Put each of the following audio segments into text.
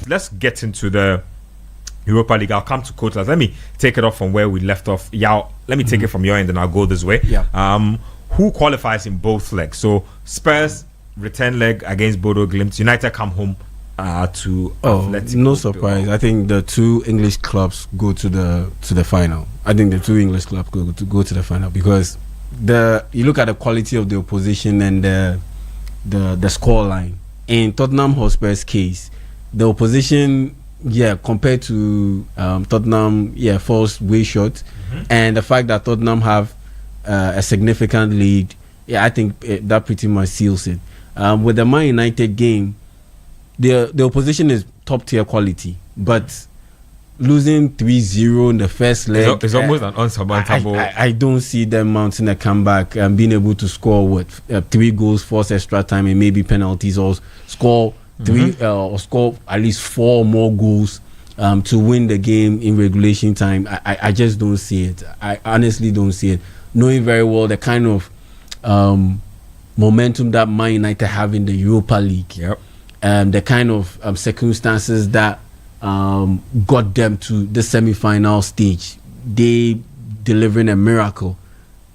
let's get into the Europa League. I'll come to Kotlas. Let me take it off from where we left off. Yao, let me take it from your end and I'll go this way. Yeah. Who qualifies in both legs? So Spurs return leg against Bodo Glimt. United come home to Atletico. No surprise. I think the two English clubs go to the final. I think the two English clubs go to the final because you look at the quality of the opposition and the score line. In Tottenham Hotspur's case, the opposition, compared to Tottenham, falls way short. And the fact that Tottenham have a significant lead, I think that pretty much seals it. With the Man United game, the opposition is top tier quality, but losing 3-0 in the first leg, it's almost an unsurmountable. I don't see them mounting a comeback and being able to score 3 goals, force extra time, and maybe penalties, or score or score at least 4 more goals to win the game in regulation time. I just don't see it. I honestly don't see it. Knowing very well the kind of momentum that Man United have in the Europa League, the kind of circumstances that got them to the semi-final stage, they delivering a miracle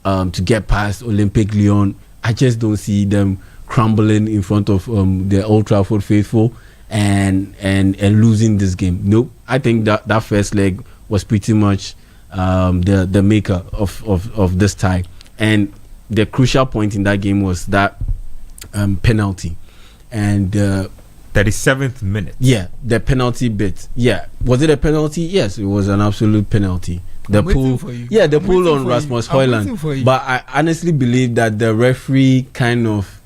to get past Olympique Lyon. I just don't see them crumbling in front of the Old Trafford faithful and losing this game. Nope. I think that first leg was pretty much the maker of this tie, and the crucial point in that game was that penalty. And 37th minute. Yeah, the penalty bit. Yeah, was it a penalty? Yes, it was an absolute penalty. The pull on Rasmus Højlund. But I honestly believe that the referee kind of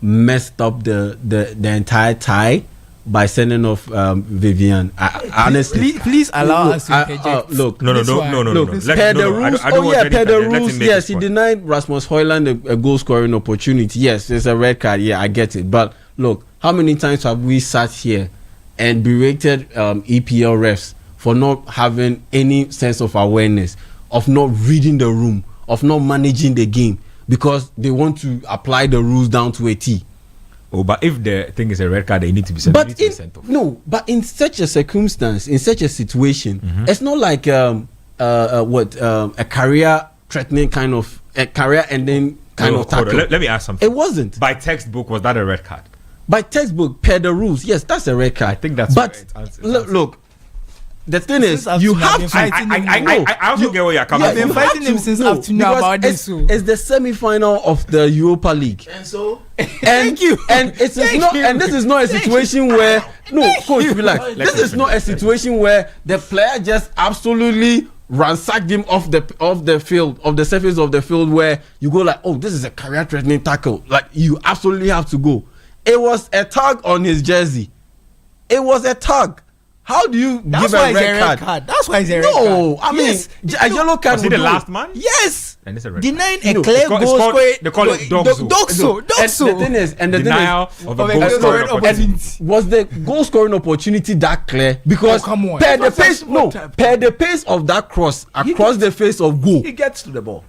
messed up the entire tie by sending off Vivian. Honestly, please allow us to interject. Look, no. Per the rules, yes, he denied Rasmus Højlund a goal scoring opportunity. Yes, there's a red card. Yeah, I get it. But look, how many times have we sat here and berated EPL refs for not having any sense of awareness, of not reading the room, of not managing the game because they want to apply the rules down to a T? Oh, but if the thing is a red card, they need to be sent off. No, but in such a circumstance, in such a situation, it's not like a career-threatening kind of a career-ending kind of tackle. Let me ask something. It wasn't. By textbook, was that a red card? By textbook, per the rules, yes, that's a red card. I think that's. But look, the thing is, you have to. I also get where you're coming from. I've been fighting him since afternoon about this. It's the semi-final of the Europa League, and so thank you. And this is not a situation where coach, relax. This is not a situation where the player just absolutely ransacked him off the field, of the surface of the field, where you go like, oh, this is a career-threatening tackle. Like you absolutely have to go. It was a tug on his jersey. It was a tug. How do you give a red card? That's why it's a red card. No, I mean, a yellow card. Was he the last man? Yes. And it's a red denying a clear goal scorer. They call it Doxo. And the denial thing is, of a goal scoring opportunity. Was the goal scoring opportunity that clear? Because per the pace of that cross across the face of goal, he gets to the ball.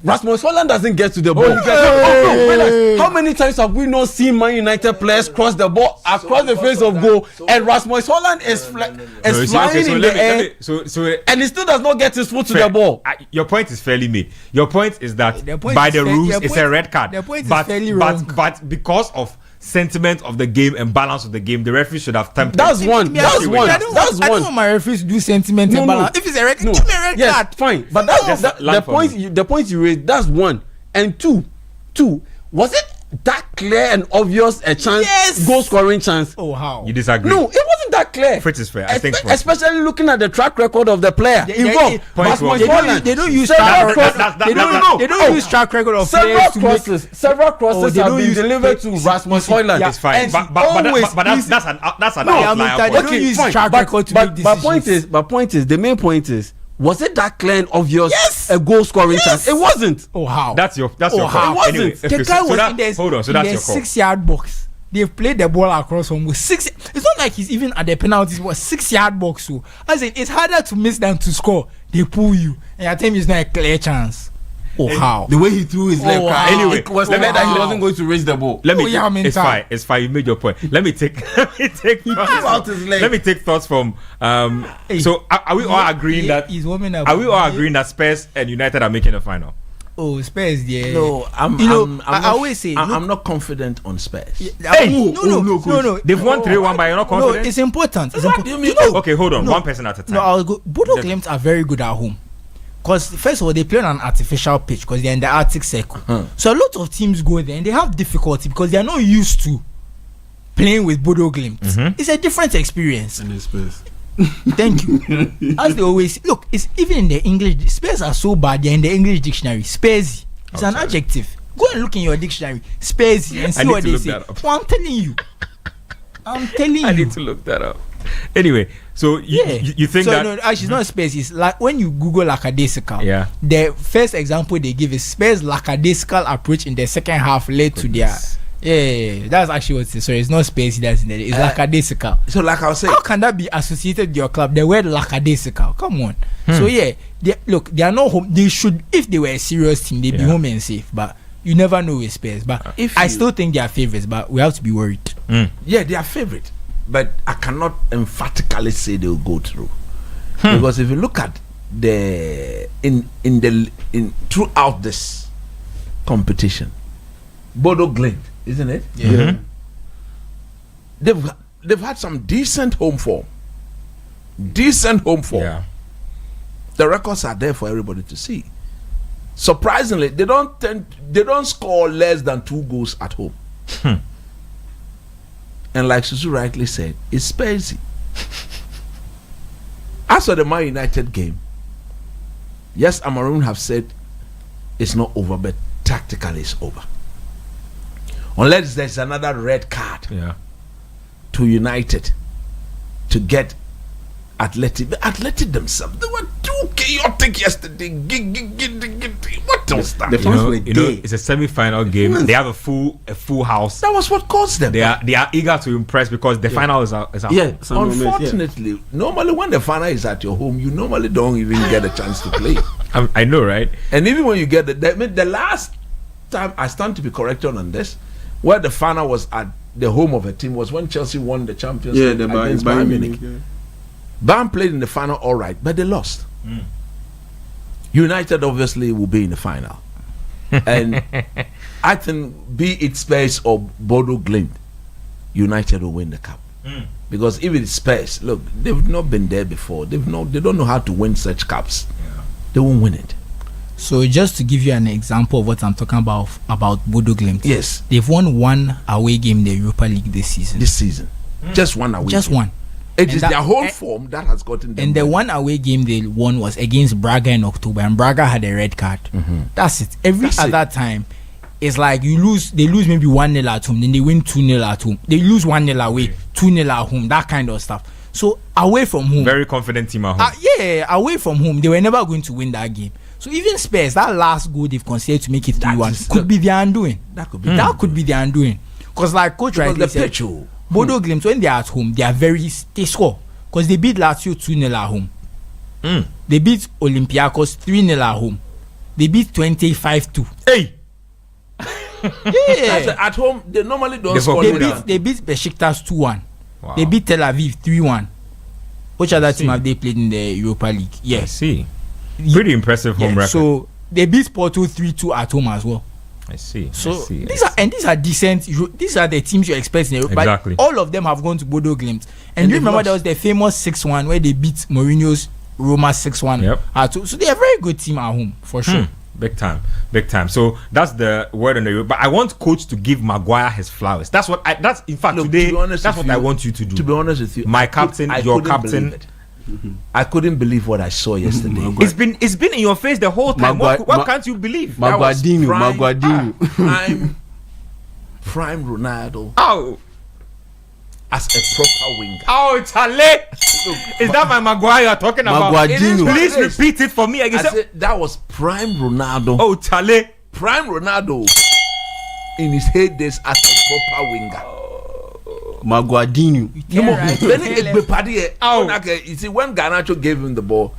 Rasmus Højlund doesn't get to the ball. How many times have we not seen Man United players cross the ball across the face of goal, and Rasmus Højlund is flying in the air, and he still does not get his foot to the ball? Your point is fairly made. Your point is that by the rules, it's a red card. But because of sentiment of the game and balance of the game, the referee should have tempered. That's one. I don't want my referees to do sentiment and balance. If it's a red card, give me a red card. Fine. But that's the point you raised. That's one. And two, was it that clear and obvious a chance? Yes. Goal scoring chance. Oh, how? You disagree? No, it wasn't that clear. Fritz is fair. I think especially looking at the track record of the player involved. They don't use track record. They don't use track record of players. Several crosses have been delivered to Rasmus Højlund. It's fine, but that's an outlier. They don't use track record to make decisions. But the main point is, was it that clear and obvious a goal scoring chance? It wasn't. Oh, how? That's your how? It wasn't. Anyway, the guy was in the 6-yard box. They've played the ball across almost 6. It's not like he's even at the penalties. It was 6-yard box. So as in, it's harder to miss than to score. They pull you, and I think it's not a clear chance. Oh, how? The way he threw his leg. Wow. Anyway, it was clear that he wasn't going to raise the ball. It's fine. It's fine. You made your point. Let me take thoughts from. So are we all agreeing that? Are we all agreeing that Spurs and United are making the final? Oh, Spurs, yeah. No, I always say I'm not confident on Spurs. No. They've won 3-1, but you're not confident. No, it's important. What do you mean? Okay, hold on. One person at a time. No, I'll go. Bodo Glimt are very good at home. Because first of all, they play on an artificial pitch because they're in the Arctic Circle. So a lot of teams go there and they have difficulty because they are not used to playing with Bodo Glimt. It's a different experience. And it's Spurs. Thank you. As they always look, it's even in the English. Spurs are so bad. They're in the English dictionary. Spursy. It's an adjective. Go and look in your dictionary. Spursy and see what they say. Well, I'm telling you. I need to look that up. Anyway, so you think so that? No, actually, it's not Spurs. It's like when you Google lackadaisical. Yeah. The first example they give is Spurs' lackadaisical approach in the second half led to their. Yeah, that's actually what it is. So it's not Spurs that's in there. It's lackadaisical. So like I was saying, how can that be associated with your club? The word lackadaisical. Come on. So yeah, they are not home. They should, if they were a serious team, they'd be home and safe. But you never know with Spurs. But I still think they are favorites. But we have to be worried. Yeah, they are favorite. But I cannot emphatically say they will go through because if you look at the throughout this competition, Bodo Glimt, isn't it? Yeah. They've had some decent home form. Yeah. The records are there for everybody to see. Surprisingly, they don't score less than 2 goals at home. And like Susu rightly said, it's Spursy. As for the Man United game, yes, Amaroon have said it's not over, but tactically it's over. Unless there's another red card to United to get Athletic. The Athletic themselves, they were too chaotic yesterday. What was that? It's a semi-final game. They have a full house. That was what caused them. They are eager to impress because the final is out. Unfortunately, normally when the final is at your home, you normally don't even get a chance to play. I know, right? And even when you get the last time, I stand to be corrected on this, where the final was at the home of a team was when Chelsea won the Champions League against Bayern Munich. Bayern played in the final all right, but they lost. United obviously will be in the final. And I think be it Spurs or Bodo Glimt, United will win the cup. Because if it's Spurs, look, they've not been there before. They don't know how to win such cups. They won't win it. So just to give you an example of what I'm talking about Bodo Glimt. Yes. They've won 1 away game in the Europa League this season. Just one away. Just one. It is their whole form that has gotten them. And the 1 away game they won was against Braga in October, and Braga had a red card. That's it. Every other time, it's like they lose maybe 1-0 at home, then they win 2-0 at home. They lose 1-0 away, 2-0 at home, that kind of stuff. So away from home, very confident team at home. Away from home, they were never going to win that game. So even Spurs, that last goal they've conceded to make it 3-1 could be their undoing. That could be their undoing. Because like Coach rightly said, Bodo Glimt, when they're at home, they score. Because they beat Lazio 2-0 at home. They beat Olympiacos 3-0 at home. They beat 25-2. Hey! At home, they normally don't score. They beat Besiktas 2-1. Wow. They beat Tel Aviv 3-1. Which other team have they played in the Europa League? Yeah. I see. Pretty impressive home record. So they beat Porto 3-2 at home as well. I see. So these are decent. These are the teams you expect in Europe. Exactly. But all of them have gone to Bodo Glimt. And you remember there was the famous 6-1 where they beat Mourinho's Roma 6-1. Yep. So they're a very good team at home for sure. Big time. So that's the word on the Europe. But I want Coach to give Maguire his flowers. That's what I want you to do. To be honest with you, my captain, your captain. I couldn't believe what I saw yesterday. It's been in your face the whole time. What can't you believe? Maguire. Prime Ronaldo. Oh. As a proper winger. Oh, Chale! Is that my Maguire you're talking about? Please repeat it for me again. That was prime Ronaldo. Oh, Chale! Prime Ronaldo in his heydays as a proper winger. Maguire. You see, when Garnacho gave him the ball,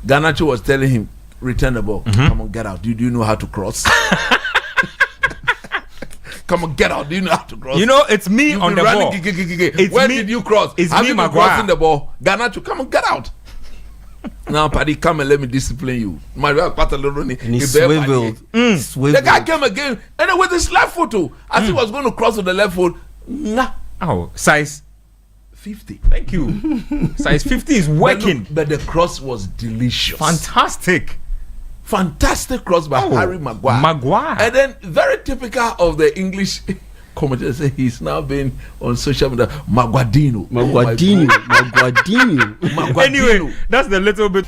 Garnacho was telling him, return the ball. Come on, get out. Do you know how to cross? Come on, get out. Do you know how to cross? You know, it's me on the ball. Where did you cross? It's Have me, you been Maguire. crossing the ball? Garnacho, come on, get out. Now, Paddy, come and let me discipline you. My and he swiveled. The guy came again, and with his left foot too. As he was going to cross with the left foot, nah. Oh, size 50. Thank you. Size 50 is working. But the cross was delicious. Fantastic Cross by Harry Maguire. And then very typical of the English commentators say he's now been on social media. Maguadino. Maguadino. Anyway, that's the little bit.